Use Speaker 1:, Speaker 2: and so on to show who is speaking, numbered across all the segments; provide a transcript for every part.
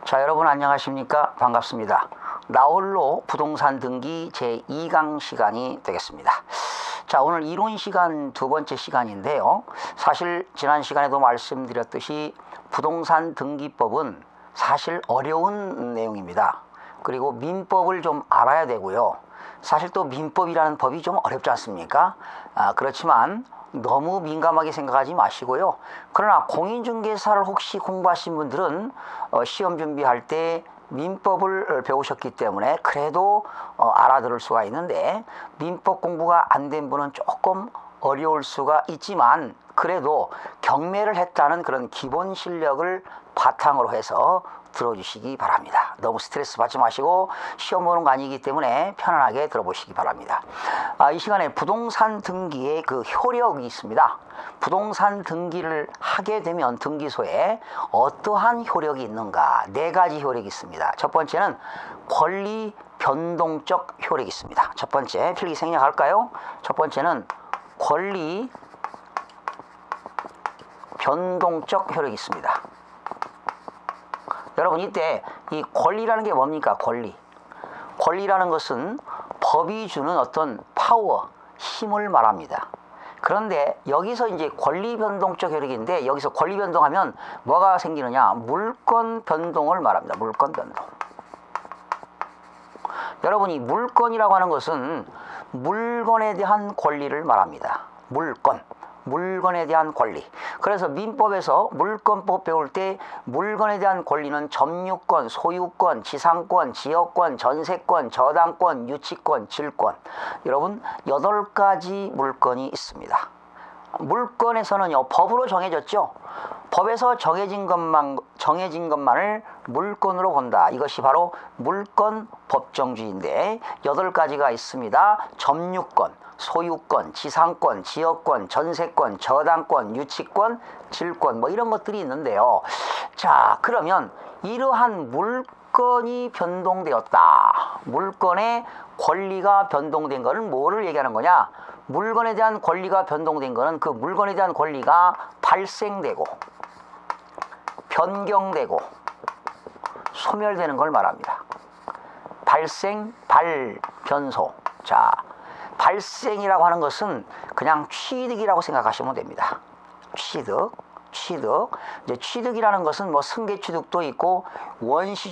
Speaker 1: 자, 여러분 안녕하십니까? 반갑습니다. 나홀로 부동산 등기 제2강 시간이 되겠습니다. 자, 오늘 이론 시간 두 번째 시간인데요. 사실 지난 시간에도 말씀드렸듯이 부동산 등기법은 사실 어려운 내용입니다. 그리고 민법을 좀 알아야 되고요. 사실 또 민법이라는 법이 좀 어렵지 않습니까? 그렇지만 너무 민감하게 생각하지 마시고요. 그러나 공인중개사를 혹시 공부하신 분들은 시험 준비할 때 민법을 배우셨기 때문에 그래도 알아들을 수가 있는데, 민법 공부가 안 된 분은 조금 어려울 수가 있지만 그래도 경매를 했다는 그런 기본 실력을 바탕으로 해서 들어주시기 바랍니다. 너무 스트레스 받지 마시고 시험 보는 거 아니기 때문에 편안하게 들어보시기 바랍니다. 이 시간에 부동산 등기의 그 효력이 있습니다. 부동산 등기를 하게 되면 등기소에 어떠한 효력이 있는가? 네 가지 효력이 있습니다. 첫 번째는 권리 변동적 효력이 있습니다. 첫 번째 필기 생략할까요? 첫 번째는 권리 변동적 효력이 있습니다. 여러분, 이때 이 권리라는 게 뭡니까? 권리라는 것은 법이 주는 어떤 파워, 힘을 말합니다. 그런데 여기서 이제 권리 변동적 효력인데, 여기서 권리 변동하면 뭐가 생기느냐? 물권 변동을 말합니다. 물권 변동. 여러분이 물권이라고 하는 것은 물건에 대한 권리를 말합니다. 물건에 대한 권리. 그래서 민법에서 물권법 배울 때 물건에 대한 권리는 점유권, 소유권, 지상권, 지역권, 전세권, 저당권, 유치권, 질권. 여러분 8가지 물건이 있습니다. 물건에서는요, 법으로 정해졌죠. 법에서 정해진 것만을 물건으로 본다. 이것이 바로 물권 법정주의인데 8가지가 있습니다. 점유권, 소유권, 지상권, 지역권, 전세권, 저당권, 유치권, 질권, 뭐 이런 것들이 있는데요. 자, 그러면 이러한 물건이 변동되었다. 물건의 권리가 변동된 것은 뭐를 얘기하는 거냐? 물건에 대한 권리가 변동된 것은 그 물건에 대한 권리가 발생되고 변경되고 소멸되는 걸 말합니다. 발생, 변소. 자, 발생이라고 하는 것은 그냥 취득이라고 생각하시면 됩니다. 취득. 이제 취득이라는 것은 뭐 승계 취득도 있고 원시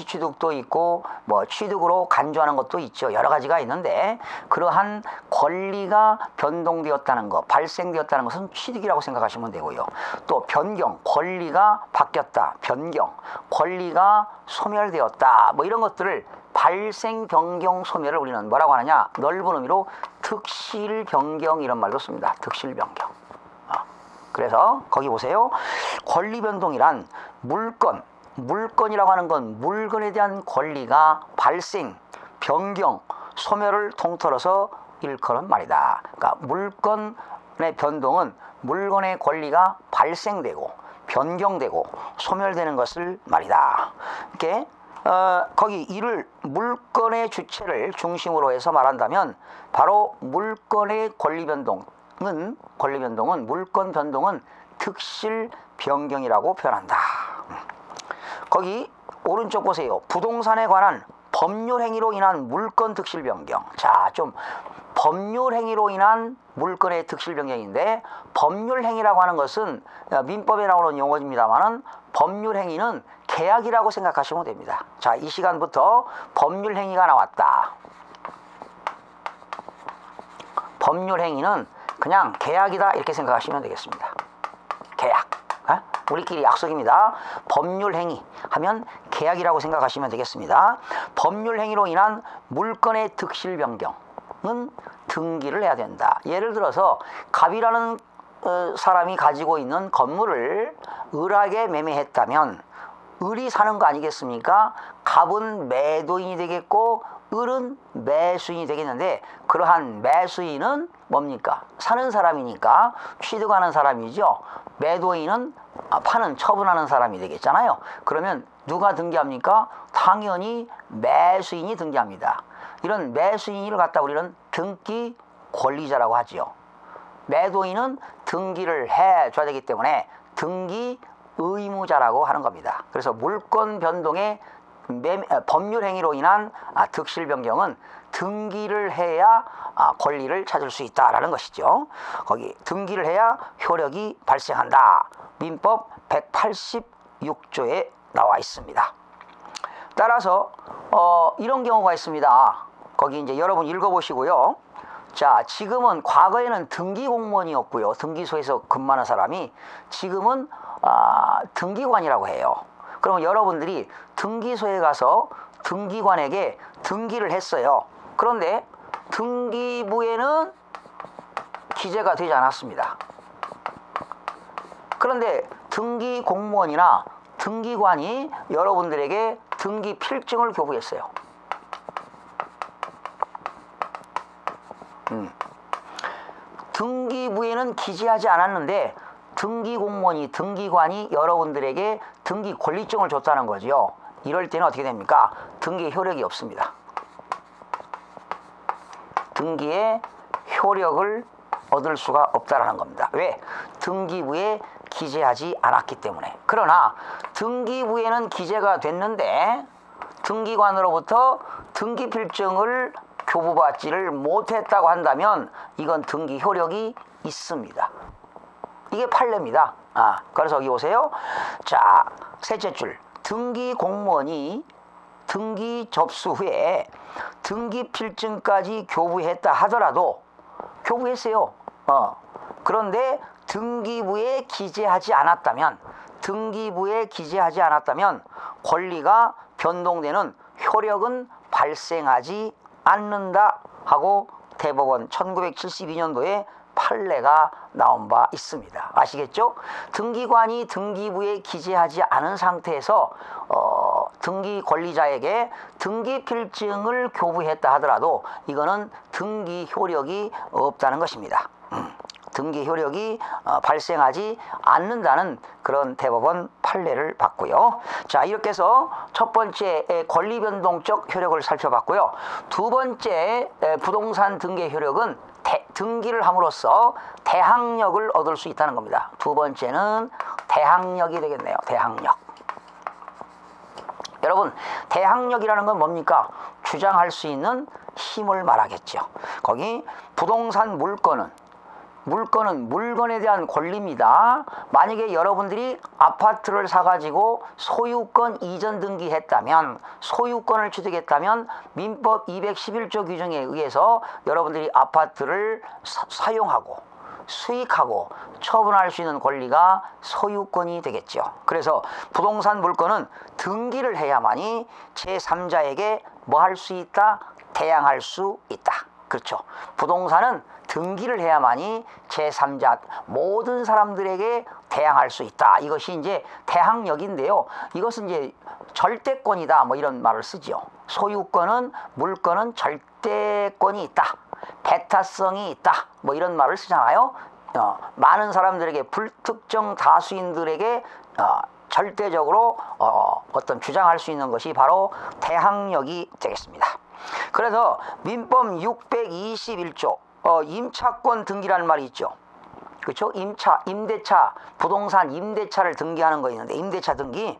Speaker 1: 취득도 있고 뭐 취득으로 간주하는 것도 있죠. 여러 가지가 있는데, 그러한 권리가 변동되었다는 것, 발생되었다는 것은 취득이라고 생각하시면 되고요. 또 변경, 권리가 바뀌었다. 변경, 권리가 소멸되었다. 뭐 이런 것들을 발생, 변경, 소멸을 우리는 뭐라고 하느냐? 넓은 의미로 득실 변경 이런 말도 씁니다. 득실 변경. 그래서 거기 보세요. 권리 변동이란 물건이라고 하는 건 물건에 대한 권리가 발생, 변경, 소멸을 통틀어서 일컫는 말이다. 그러니까 물건의 변동은 물건의 권리가 발생되고 변경되고 소멸되는 것을 말이다. 이렇게 거기 이를 물건의 주체를 중심으로 해서 말한다면 바로 물건의 권리 변동은 물권 변동은 득실 변경이라고 표현한다. 거기 오른쪽 보세요. 부동산에 관한 법률 행위로 인한 물권 득실 변경. 자, 좀 법률 행위로 인한 물건의 득실 변경인데, 법률 행위라고 하는 것은 민법에 나오는 용어입니다만은 법률 행위는 계약이라고 생각하시면 됩니다. 자, 이 시간부터 법률 행위가 나왔다. 법률 행위는 그냥 계약이다 이렇게 생각하시면 되겠습니다. 계약. 우리끼리 약속입니다. 법률 행위 하면 계약이라고 생각하시면 되겠습니다. 법률 행위로 인한 물건의 득실 변경은 등기를 해야 된다. 예를 들어서 갑이라는 사람이 가지고 있는 건물을 을에게 매매했다면 을이 사는 거 아니겠습니까? 갑은 매도인이 되겠고 을은 매수인이 되겠는데, 그러한 매수인은 뭡니까? 사는 사람이니까 취득하는 사람이죠. 매도인은 처분하는 사람이 되겠잖아요. 그러면 누가 등기합니까? 당연히 매수인이 등기합니다. 이런 매수인을 갖다 우리는 등기 권리자라고 하지요. 매도인은 등기를 해줘야 되기 때문에 등기 의무자라고 하는 겁니다. 그래서 물권 변동의 법률 행위로 인한 득실 변경은 등기를 해야 권리를 찾을 수 있다라는 것이죠. 거기 등기를 해야 효력이 발생한다. 민법 186조에 나와 있습니다. 따라서 이런 경우가 있습니다. 거기 이제 여러분 읽어보시고요. 자, 지금은 과거에는 등기 공무원이었고요. 등기소에서 근무하는 사람이 지금은 등기관이라고 해요. 그러면 여러분들이 등기소에 가서 등기관에게 등기를 했어요. 그런데 등기부에는 기재가 되지 않았습니다. 그런데 등기 공무원이나 등기관이 여러분들에게 등기 필증을 교부했어요. 등기부에는 기재하지 않았는데 등기 공무원이 등기관이 여러분들에게 등기 권리증을 줬다는 거죠. 이럴 때는 어떻게 됩니까? 등기 효력이 없습니다. 등기의 효력을 얻을 수가 없다라는 겁니다. 왜? 등기부에 기재하지 않았기 때문에. 그러나 등기부에는 기재가 됐는데 등기관으로부터 등기필증을 교부받지를 못했다고 한다면 이건 등기 효력이 있습니다. 이게 판례입니다. 그래서 여기 보세요. 자, 셋째 줄. 등기 공무원이 등기 접수 후에 등기 필증까지 교부했다 하더라도 교부했어요. 그런데 등기부에 기재하지 않았다면 권리가 변동되는 효력은 발생하지 않는다 하고 대법원 1972년도에 판례가 나온 바 있습니다. 아시겠죠? 등기관이 등기부에 기재하지 않은 상태에서 등기 권리자에게 등기 필증을 교부했다 하더라도 이거는 등기 효력이 없다는 것입니다. 등기 효력이 발생하지 않는다는 그런 대법원 판례를 봤고요. 자, 이렇게 해서 첫 번째 권리 변동적 효력을 살펴봤고요. 두 번째 부동산 등기 효력은 등기를 함으로써 대항력을 얻을 수 있다는 겁니다. 두 번째는 대항력이 되겠네요. 대항력. 여러분, 대항력이라는 건 뭡니까? 주장할 수 있는 힘을 말하겠죠. 거기 부동산 물건은 물건에 대한 권리입니다. 만약에 여러분들이 아파트를 사가지고 소유권 이전 등기했다면, 소유권을 취득했다면 민법 211조 규정에 의해서 여러분들이 아파트를 사용하고 수익하고 처분할 수 있는 권리가 소유권이 되겠죠. 그래서 부동산 물건은 등기를 해야만이 제3자에게 뭐 할 수 있다? 대항할 수 있다. 그렇죠. 부동산은 등기를 해야만이 제3자 모든 사람들에게 대항할 수 있다. 이것이 이제 대항력인데요. 이것은 이제 절대권이다. 뭐 이런 말을 쓰죠. 소유권은 물건은 절대권이 있다. 배타성이 있다. 뭐 이런 말을 쓰잖아요. 많은 사람들에게 불특정 다수인들에게 절대적으로 어떤 주장할 수 있는 것이 바로 대항력이 되겠습니다. 그래서 민법 621조 임차권 등기라는 말이 있죠. 그렇죠? 임대차, 부동산 임대차를 등기하는 거 있는데 임대차 등기.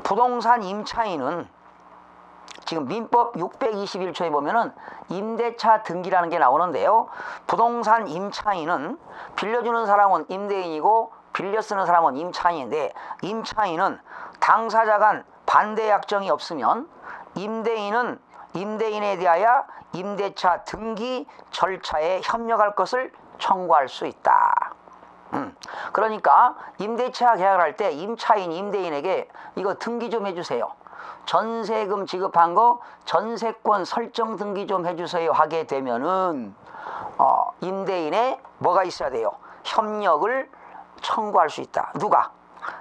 Speaker 1: 부동산 임차인은 지금 민법 621조에 보면은 임대차 등기라는 게 나오는데요. 부동산 임차인은 빌려주는 사람은 임대인이고 빌려 쓰는 사람은 임차인인데 임차인은 당사자 간 반대 약정이 없으면 임대인은 임대인에 대하여 임대차 등기 절차에 협력할 것을 청구할 수 있다. 그러니까 임대차 계약을 할 때 임차인이 임대인에게 이거 등기 좀 해주세요. 전세금 지급한 거 전세권 설정 등기 좀 해주세요 하게 되면은 임대인의 뭐가 있어야 돼요? 협력을 청구할 수 있다. 누가?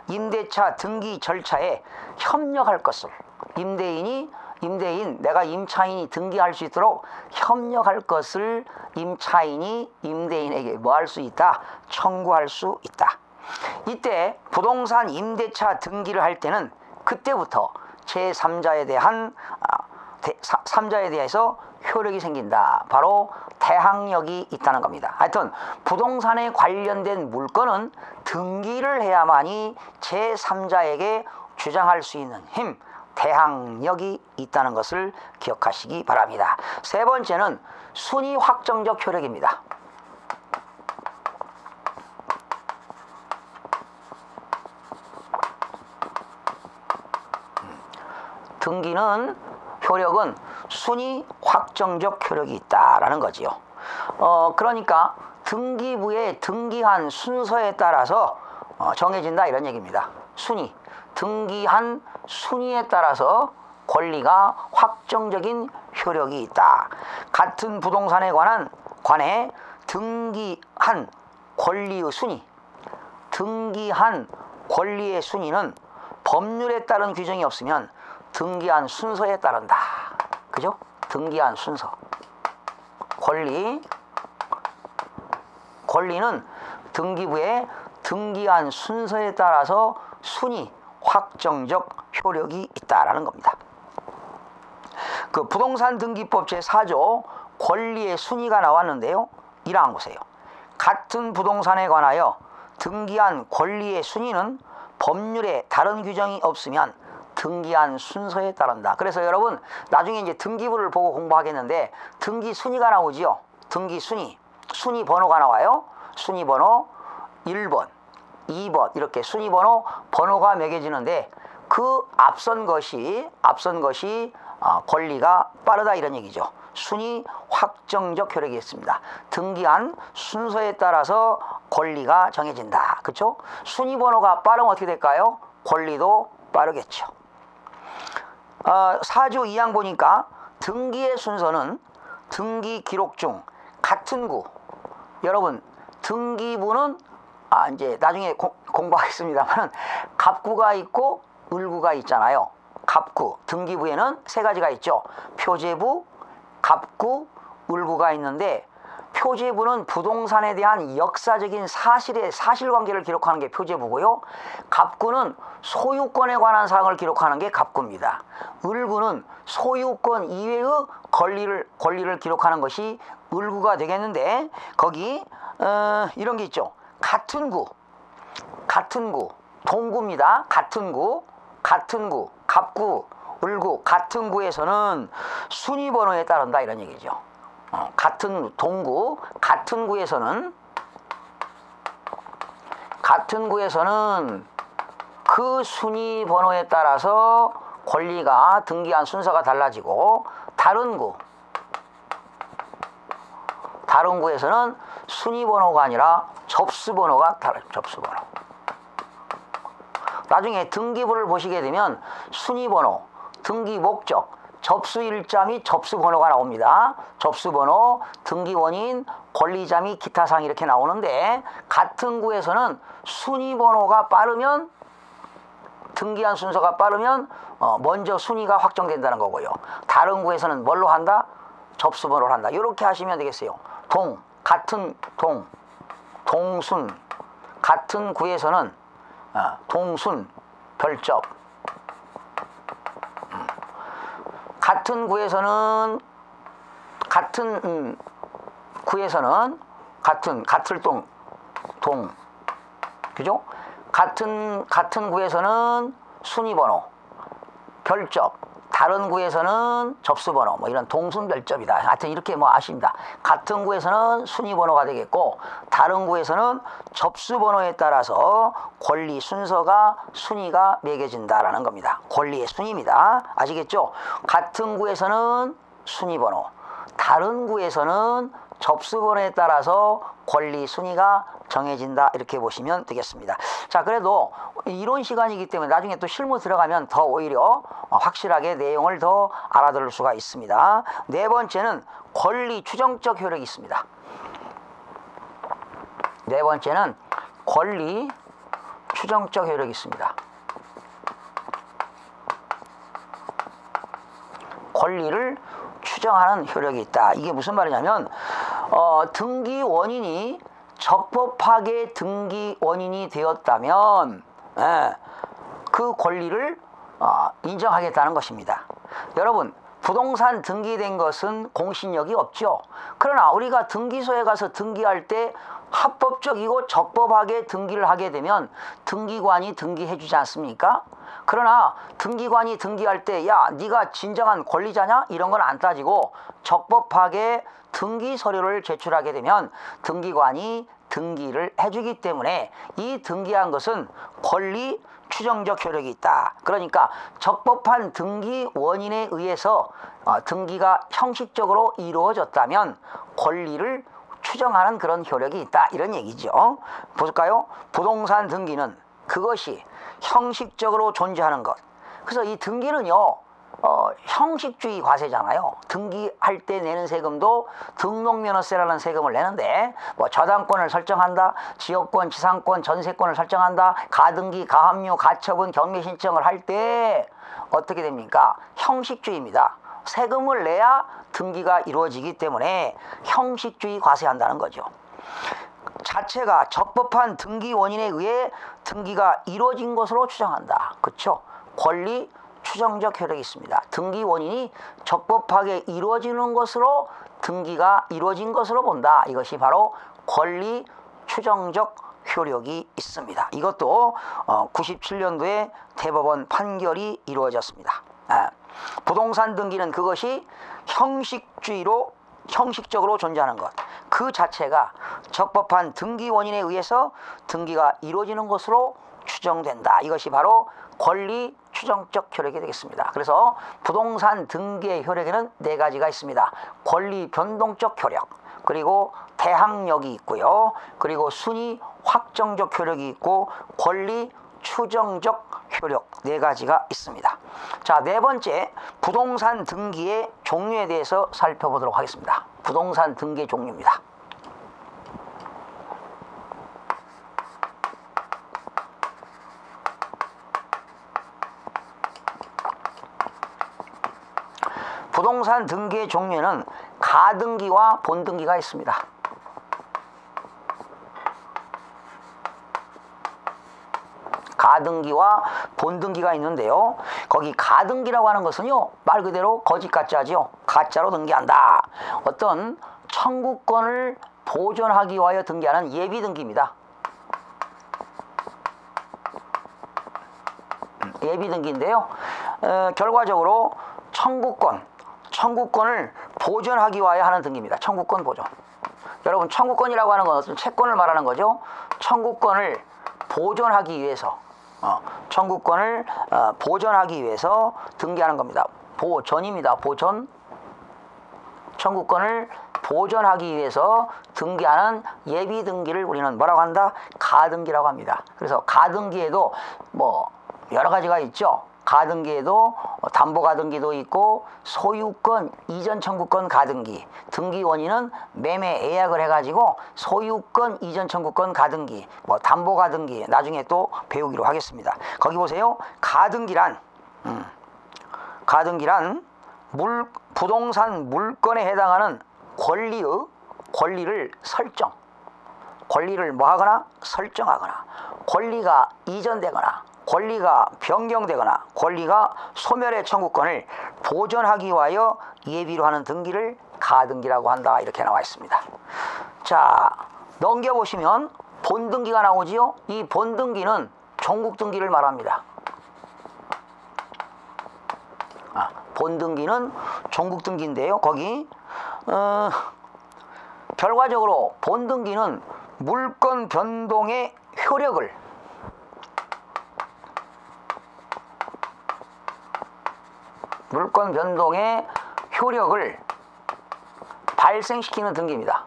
Speaker 1: 임대차 등기 절차에 협력할 것을 임대인 내가 임차인이 등기할 수 있도록 협력할 것을 임차인이 임대인에게 뭐 할 수 있다? 청구할 수 있다. 이때 부동산 임대차 등기를 할 때는 그때부터 제3자에 대한 삼자에 대해서 효력이 생긴다. 바로 대항력이 있다는 겁니다. 하여튼 부동산에 관련된 물건은 등기를 해야만이 제3자에게 주장할 수 있는 힘, 대항력이 있다는 것을 기억하시기 바랍니다. 세 번째는 순위 확정적 효력입니다. 등기는 효력은 순위 확정적 효력이 있다라는 거지요. 그러니까 등기부의 등기한 순서에 따라서 정해진다 이런 얘기입니다. 순위, 등기한 순위에 따라서 권리가 확정적인 효력이 있다. 같은 부동산에 관해 등기한 권리의 순위, 등기한 권리의 순위는 법률에 따른 규정이 없으면 등기한 순서에 따른다. 그죠? 등기한 순서. 권리는 등기부의 등기한 순서에 따라서 순위 확정적 효력이 있다라는 겁니다. 그 부동산 등기법 제4조 권리의 순위가 나왔는데요. 1항 보세요. 같은 부동산에 관하여 등기한 권리의 순위는 법률에 다른 규정이 없으면 등기한 순서에 따른다. 그래서 여러분 나중에 이제 등기부를 보고 공부하겠는데 등기 순위가 나오지요. 등기 순위, 순위 번호가 나와요. 순위 번호 1번, 2번 이렇게 순위 번호가 매겨지는데 그 앞선 것이 권리가 빠르다 이런 얘기죠. 순위 확정적 효력이 있습니다. 등기한 순서에 따라서 권리가 정해진다. 그렇죠? 순위 번호가 빠르면 어떻게 될까요? 권리도 빠르겠죠. 4조 2항 보니까 등기의 순서는 등기 기록 중 같은 구. 여러분 등기부는 이제 나중에 공부하겠습니다만 갑구가 있고 을구가 있잖아요. 갑구, 등기부에는 세 가지가 있죠. 표제부, 갑구, 을구가 있는데 표제부는 부동산에 대한 역사적인 사실관계를 기록하는 게 표제부고요. 갑구는 소유권에 관한 사항을 기록하는 게 갑구입니다. 을구는 소유권 이외의 권리를 기록하는 것이 을구가 되겠는데 거기 이런 게 있죠. 같은 구, 동구입니다. 같은 구, 갑구, 을구, 같은 구에서는 순위 번호에 따른다 이런 얘기죠. 같은 동구, 같은 구에서는 그 순위 번호에 따라서 권리가 등기한 순서가 달라지고 다른 구에서는 순위 번호가 아니라 접수 번호가 달라요. 접수 번호. 나중에 등기부를 보시게 되면 순위 번호, 등기 목적, 접수 일자 및 접수 번호가 나옵니다. 접수 번호, 등기 원인, 권리자 및 기타 사항 이렇게 나오는데 같은 구에서는 순위 번호가 빠르면 등기한 순서가 빠르면 먼저 순위가 확정된다는 거고요. 다른 구에서는 뭘로 한다? 접수 번호를 한다. 이렇게 하시면 되겠어요. 동순. 같은 구에서는 동순, 별접. 같은 구에서는 같을 동, 그죠? 같은 구에서는 순위번호, 별접, 다른 구에서는 접수번호, 뭐 이런 동순별접이다. 하여튼 이렇게 뭐 아십니다. 같은 구에서는 순위번호가 되겠고, 다른 구에서는 접수번호에 따라서 권리 순위가 매겨진다라는 겁니다. 권리의 순위입니다. 아시겠죠? 같은 구에서는 순위번호, 다른 구에서는 접수번호에 따라서 권리 순위가 정해진다 이렇게 보시면 되겠습니다. 자, 그래도 이론 시간이기 때문에 나중에 또 실무 들어가면 더 오히려 확실하게 내용을 더 알아들을 수가 있습니다. 네 번째는 권리 추정적 효력이 있습니다. 네 번째는 권리 추정적 효력이 있습니다. 권리를 추정하는 효력이 있다. 이게 무슨 말이냐면 등기 원인이 적법하게 등기 원인이 되었다면 그 권리를 인정하겠다는 것입니다. 여러분 부동산 등기된 것은 공신력이 없죠. 그러나 우리가 등기소에 가서 등기할 때 합법적이고 적법하게 등기를 하게 되면 등기관이 등기해 주지 않습니까? 그러나 등기관이 등기할 때 야, 네가 진정한 권리자냐? 이런 건 안 따지고 적법하게 등기 서류를 제출하게 되면 등기관이 등기를 해주기 때문에 이 등기한 것은 권리 추정적 효력이 있다. 그러니까 적법한 등기 원인에 의해서 등기가 형식적으로 이루어졌다면 권리를 추정하는 그런 효력이 있다. 이런 얘기죠. 볼까요? 부동산 등기는 그것이 형식적으로 존재하는 것. 그래서 이 등기는요, 형식주의 과세잖아요. 등기할 때 내는 세금도 등록면허세라는 세금을 내는데 뭐 저당권을 설정한다, 지역권, 지상권, 전세권을 설정한다, 가등기, 가압류, 가처분, 경매신청을 할 때 어떻게 됩니까? 형식주의입니다. 세금을 내야 등기가 이루어지기 때문에 형식주의 과세한다는 거죠. 자체가 적법한 등기 원인에 의해 등기가 이루어진 것으로 추정한다. 그렇죠? 권리 추정적 효력이 있습니다. 등기 원인이 적법하게 이루어지는 것으로 등기가 이루어진 것으로 본다. 이것이 바로 권리 추정적 효력이 있습니다. 이것도 97년도에 대법원 판결이 이루어졌습니다. 부동산 등기는 그것이 형식적으로 존재하는 것. 그 자체가 적법한 등기 원인에 의해서 등기가 이루어지는 것으로 추정된다. 이것이 바로 권리 추정적 효력이 되겠습니다. 그래서 부동산 등기의 효력에는 네 가지가 있습니다. 권리 변동적 효력, 그리고 대항력이 있고요. 그리고 순위 확정적 효력이 있고 권리 추정적 효력 네 가지가 있습니다. 자, 네 번째 부동산 등기의 종류에 대해서 살펴보도록 하겠습니다. 부동산 등기의 종류입니다. 부동산 등기의 종류에는 가등기와 본등기가 있습니다. 가등기와 본등기가 있는데요. 거기 가등기라고 하는 것은요, 말 그대로 거짓 가짜죠. 가짜로 등기한다. 어떤 청구권을 보존하기 위하여 등기하는 예비 등기입니다. 예비 등기인데요. 결과적으로 청구권을 보존하기 위하여 하는 등기입니다. 청구권 보존. 여러분, 청구권이라고 하는 건 어떤 채권을 말하는 거죠. 청구권을 보존하기 위해서 보존하기 위해서 등기하는 겁니다. 보존입니다. 보존. 청구권을 보존하기 위해서 등기하는 예비 등기를 우리는 뭐라고 한다? 가등기라고 합니다. 그래서 가등기에도 뭐 여러 가지가 있죠. 가등기에도 담보가등기도 있고 소유권 이전 청구권 가등기, 등기 원인은 매매 예약을 해가지고 소유권 이전 청구권 가등기, 뭐 담보가등기 나중에 또 배우기로 하겠습니다. 거기 보세요. 가등기란 부동산 물건에 해당하는 권리를 설정하거나 권리가 이전되거나 권리가 변경되거나 권리가 소멸의 청구권을 보존하기 위하여 예비로 하는 등기를 가등기라고 한다. 이렇게 나와 있습니다. 자, 넘겨보시면 본등기가 나오지요. 이 본등기는 종국등기를 말합니다. 본등기는 종국등기인데요. 거기 결과적으로 본등기는 물건 변동의 효력을 발생시키는 등기입니다.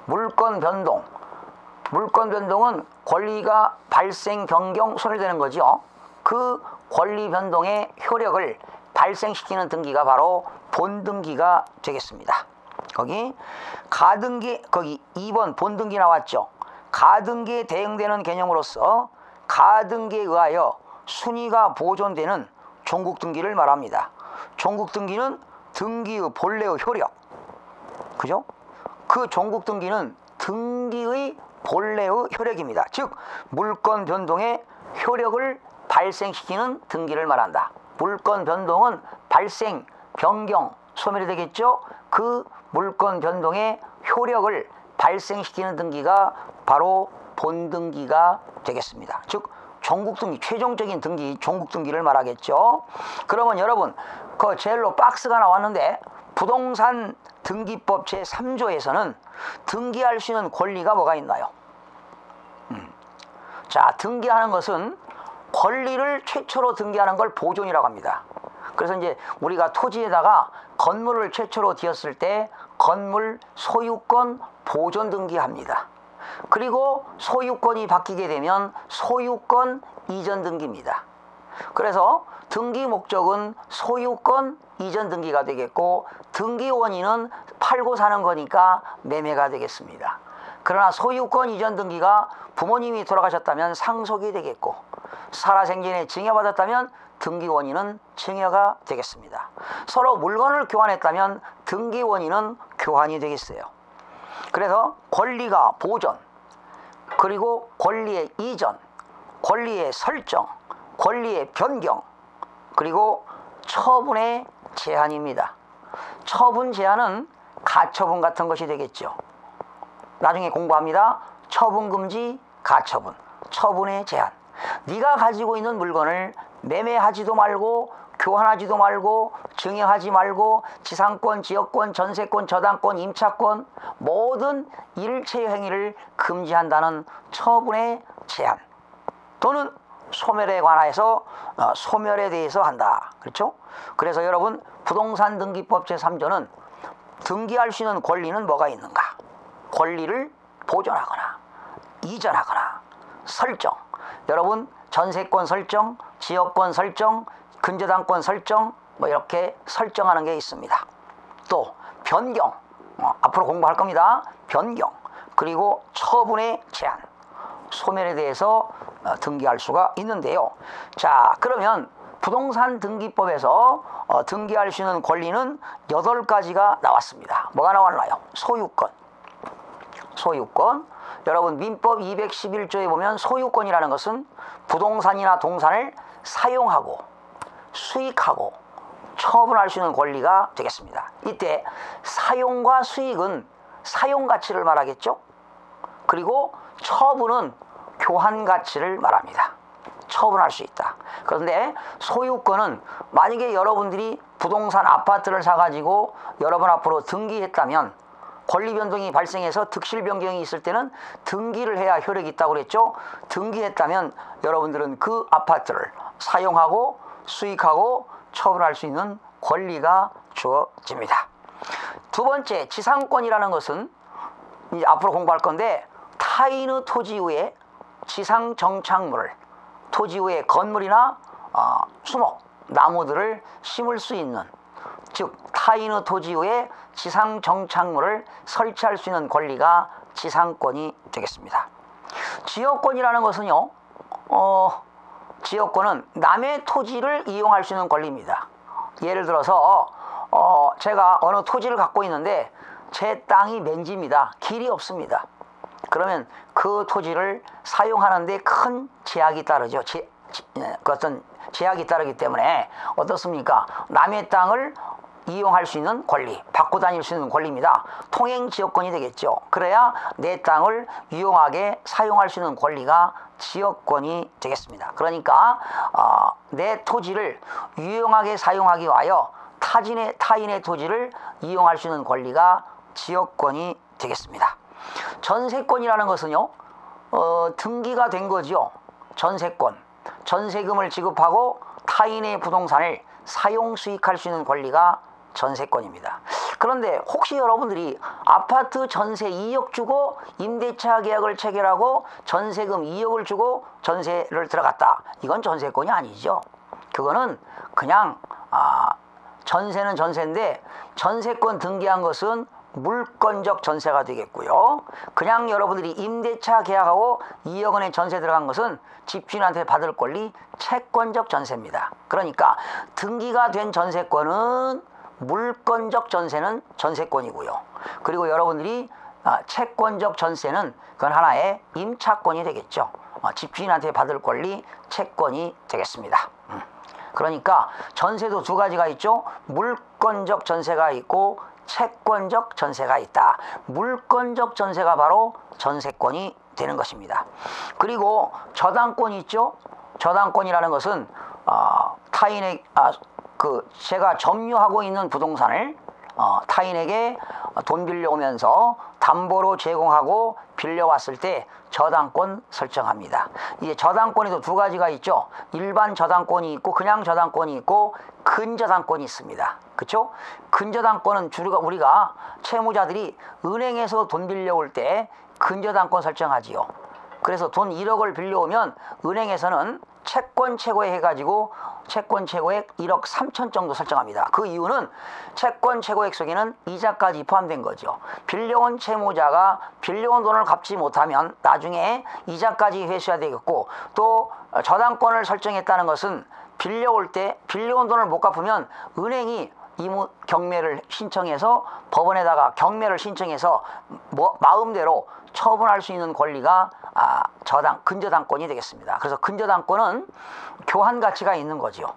Speaker 1: 물건 변동은 권리가 발생, 변경, 소멸되는 거죠. 그 권리 변동의 효력을 발생시키는 등기가 바로 본등기가 되겠습니다. 거기 가등기, 거기 2번 본등기 나왔죠. 가등기에 대응되는 개념으로서 가등기에 의하여 순위가 보존되는 종국등기를 말합니다. 종국등기는 등기의 본래의 효력, 그죠? 그 종국등기는 등기의 본래의 효력입니다. 즉 물건 변동의 효력을 발생시키는 등기를 말한다. 물권 변동은 발생, 변경, 소멸이 되겠죠. 그 물권 변동의 효력을 발생시키는 등기가 바로 본등기가 되겠습니다. 즉 종국등기, 최종적인 등기, 종국등기를 말하겠죠. 그러면 여러분 그 제일로 박스가 나왔는데 부동산 등기법 제3조에서는 등기할 수 있는 권리가 뭐가 있나요? 자, 등기하는 것은 권리를 최초로 등기하는 걸 보존이라고 합니다. 그래서 이제 우리가 토지에다가 건물을 최초로 지었을 때 건물 소유권 보존 등기합니다. 그리고 소유권이 바뀌게 되면 소유권 이전 등기입니다. 그래서 등기 목적은 소유권 이전 등기가 되겠고 등기 원인은 팔고 사는 거니까 매매가 되겠습니다. 그러나 소유권 이전 등기가 부모님이 돌아가셨다면 상속이 되겠고 살아생전에 증여받았다면 등기 원인은 증여가 되겠습니다. 서로 물건을 교환했다면 등기 원인은 교환이 되겠어요. 그래서 권리가 보존, 그리고 권리의 이전, 권리의 설정, 권리의 변경, 그리고 처분의 제한입니다. 처분 제한은 가처분 같은 것이 되겠죠. 나중에 공부합니다. 처분 금지, 가처분, 처분의 제한. 네가 가지고 있는 물건을 매매하지도 말고 교환하지도 말고 증여하지 말고 지상권, 지역권, 전세권, 저당권, 임차권 모든 일체 행위를 금지한다는 처분의 제한 또는 소멸에 관해서 소멸에 대해서 한다. 그렇죠? 그래서 여러분 부동산 등기법 제3조는 등기할 수 있는 권리는 뭐가 있는가? 권리를 보존하거나 이전하거나 설정. 여러분 전세권 설정, 지역권 설정, 근저당권 설정 뭐 이렇게 설정하는 게 있습니다. 또 변경, 앞으로 공부할 겁니다. 변경, 그리고 처분의 제한, 소멸에 대해서 등기할 수가 있는데요. 자, 그러면 부동산 등기법에서 등기할 수 있는 권리는 8가지가 나왔습니다. 뭐가 나왔나요? 소유권. 소유권. 여러분 민법 211조에 보면 소유권이라는 것은 부동산이나 동산을 사용하고 수익하고 처분할 수 있는 권리가 되겠습니다. 이때 사용과 수익은 사용 가치를 말하겠죠. 그리고 처분은 교환 가치를 말합니다. 처분할 수 있다. 그런데 소유권은 만약에 여러분들이 부동산 아파트를 사가지고 여러분 앞으로 등기했다면 권리 변동이 발생해서 득실 변경이 있을 때는 등기를 해야 효력이 있다고 그랬죠. 등기했다면 여러분들은 그 아파트를 사용하고 수익하고 처분할 수 있는 권리가 주어집니다. 두 번째, 지상권이라는 것은 이제 앞으로 공부할 건데 타인의 토지 위에 지상 정착물을 토지 위에 건물이나 수목, 나무들을 심을 수 있는, 즉 타인의 토지 위에 지상 정착물을 설치할 수 있는 권리가 지상권이 되겠습니다. 지역권이라는 것은요, 지역권은 남의 토지를 이용할 수 있는 권리입니다. 예를 들어서 제가 어느 토지를 갖고 있는데 제 땅이 맨지입니다. 길이 없습니다. 그러면 그 토지를 사용하는데 큰 제약이 따르죠. 그 어떤 제약이 따르기 때문에 어떻습니까? 남의 땅을 이용할 수 있는 권리, 받고 다닐 수 있는 권리입니다. 통행지역권이 되겠죠. 그래야 내 땅을 유용하게 사용할 수 있는 권리가 지역권이 되겠습니다. 그러니까 내 토지를 유용하게 사용하기 위하여 타인의 토지를 이용할 수 있는 권리가 지역권이 되겠습니다. 전세권이라는 것은요, 등기가 된 거죠. 전세권, 전세금을 지급하고 타인의 부동산을 사용 수익할 수 있는 권리가 전세권입니다. 그런데 혹시 여러분들이 아파트 전세 2억 주고 임대차 계약을 체결하고 전세금 2억을 주고 전세를 들어갔다. 이건 전세권이 아니죠. 그거는 그냥 전세는 전세인데 전세권 등기한 것은 물권적 전세가 되겠고요. 그냥 여러분들이 임대차 계약하고 2억 원의 전세 들어간 것은 집주인한테 받을 권리 채권적 전세입니다. 그러니까 등기가 된 전세권은 물권적 전세는 전세권이고요. 그리고 여러분들이 채권적 전세는 그건 하나의 임차권이 되겠죠. 집주인한테 받을 권리 채권이 되겠습니다. 그러니까 전세도 두 가지가 있죠. 물권적 전세가 있고 채권적 전세가 있다. 물권적 전세가 바로 전세권이 되는 것입니다. 그리고 저당권이 있죠. 저당권이라는 것은 타인의 제가 점유하고 있는 부동산을 타인에게 돈 빌려오면서 담보로 제공하고 빌려왔을 때 저당권 설정합니다. 이제 저당권에도 두 가지가 있죠. 일반 저당권이 있고 그냥 저당권이 있고 근저당권이 있습니다. 그렇죠? 근저당권은 주로 우리가 채무자들이 은행에서 돈 빌려올 때 근저당권 설정하지요. 그래서 돈 1억을 빌려오면 은행에서는 채권 최고액 해가지고 채권 최고액 1억 3천 정도 설정합니다. 그 이유는 채권 최고액 속에는 이자까지 포함된 거죠. 빌려온 채무자가 빌려온 돈을 갚지 못하면 나중에 이자까지 회수해야 되겠고, 또 저당권을 설정했다는 것은 빌려올 때 빌려온 돈을 못 갚으면 은행이 경매를 신청해서 법원에다가 경매를 신청해서 마음대로 처분할 수 있는 권리가 근저당권이 되겠습니다. 그래서 근저당권은 교환 가치가 있는 거죠.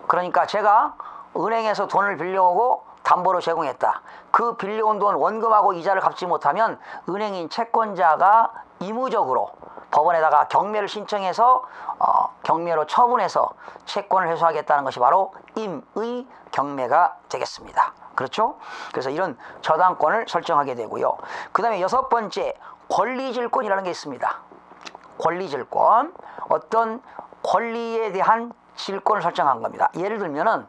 Speaker 1: 그러니까 제가 은행에서 돈을 빌려오고 담보로 제공했다. 그 빌려온 돈 원금하고 이자를 갚지 못하면 은행인 채권자가 의무적으로 법원에다가 경매를 신청해서 경매로 처분해서 채권을 회수하겠다는 것이 바로 임의 경매가 되겠습니다. 그렇죠? 그래서 이런 저당권을 설정하게 되고요. 그 다음에 6번째, 권리질권이라는 게 있습니다. 권리질권, 어떤 권리에 대한 질권을 설정한 겁니다. 예를 들면은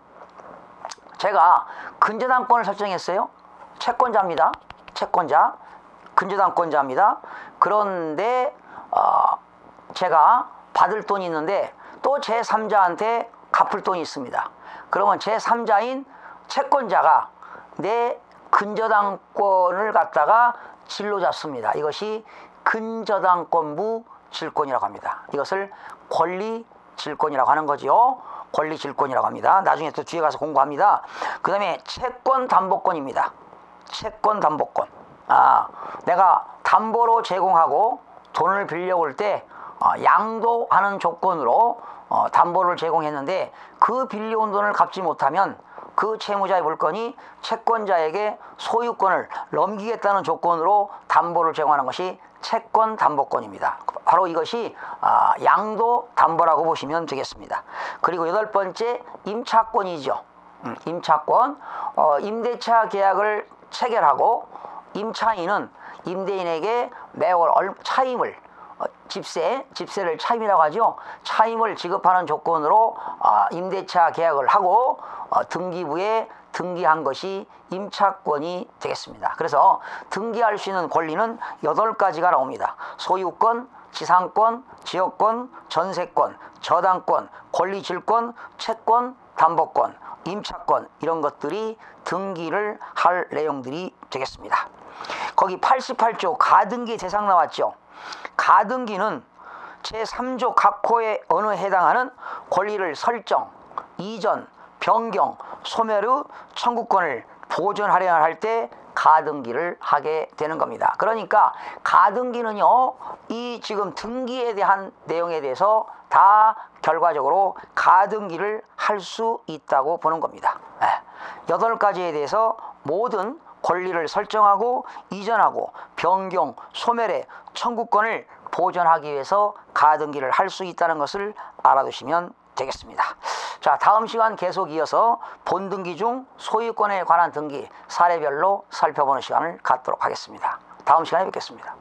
Speaker 1: 제가 근저당권을 설정했어요. 채권자입니다. 채권자, 근저당권자입니다. 그런데 제가 받을 돈이 있는데 또 제3자한테 갚을 돈이 있습니다. 그러면 제3자인 채권자가 내 근저당권을 갖다가 질로 잡습니다. 이것이 근저당권부 질권이라고 합니다. 이것을 권리질권이라고 하는 거죠. 권리질권이라고 합니다. 나중에 또 뒤에 가서 공부합니다. 그 다음에 채권담보권입니다. 채권담보권. 내가 담보로 제공하고 돈을 빌려올 때 양도하는 조건으로 담보를 제공했는데 그 빌려온 돈을 갚지 못하면 그 채무자의 물건이 채권자에게 소유권을 넘기겠다는 조건으로 담보를 제공하는 것이 채권담보권입니다. 바로 이것이 양도담보라고 보시면 되겠습니다. 그리고 8번째, 임차권이죠. 임차권, 임대차 계약을 체결하고 임차인은 임대인에게 매월 차임을 집세를 차임이라고 하죠. 차임을 지급하는 조건으로 임대차 계약을 하고 등기부에 등기한 것이 임차권이 되겠습니다. 그래서 등기할 수 있는 권리는 8가지가 나옵니다. 소유권, 지상권, 지역권, 전세권, 저당권, 권리질권, 채권, 담보권, 임차권, 이런 것들이 등기를 할 내용들이 되겠습니다. 거기 88조 가등기 대상 나왔죠. 가등기는 제3조 각 호에 어느 해당하는 권리를 설정, 이전, 변경, 소멸의 청구권을 보존하려 할 때 가등기를 하게 되는 겁니다. 그러니까 가등기는요, 이 지금 등기에 대한 내용에 대해서 다 결과적으로 가등기를 할 수 있다고 보는 겁니다. 8가지에 대해서 모든 권리를 설정하고 이전하고 변경, 소멸의 청구권을 보존하기 위해서 가등기를 할 수 있다는 것을 알아두시면 되겠습니다. 자, 다음 시간 계속 이어서 본등기 중 소유권에 관한 등기 사례별로 살펴보는 시간을 갖도록 하겠습니다. 다음 시간에 뵙겠습니다.